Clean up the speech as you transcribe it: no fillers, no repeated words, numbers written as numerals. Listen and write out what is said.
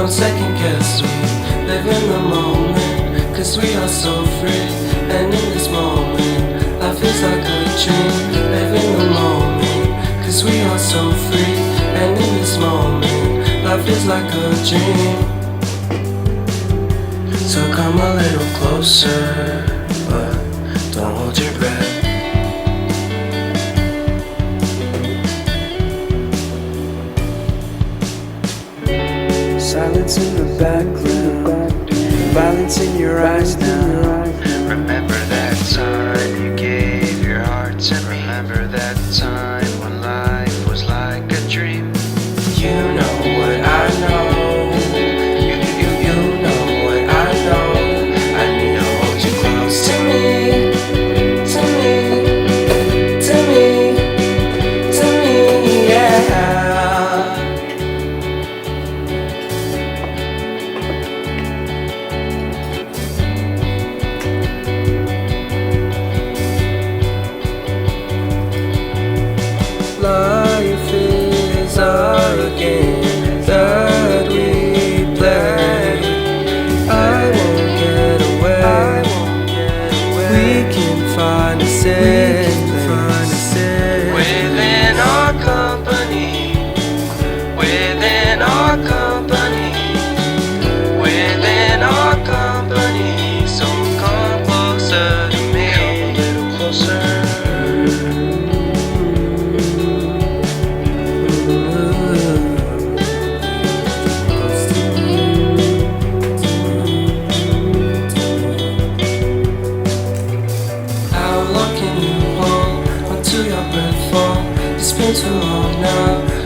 don't second guess, we live in the moment, cause we are so free. And in this moment, life is like a dream. Live in the moment, cause we are so free. And in this moment, life is like a dream. So come a little closer, but don't hold your breath. Silence in the background, violence in your eyes now. Remember that time you gave your heart to me. Remember that time when life was like a dream. You know what I know. You know what I know. I need to hold you close to me, to me, to me, to me, yeah. Life is a game that we play. I won't get away. We can find a safe place within our company, within our company, within our company. So come closer to me, come a little closer. How long can you hold onto your breath for? It's been too long now.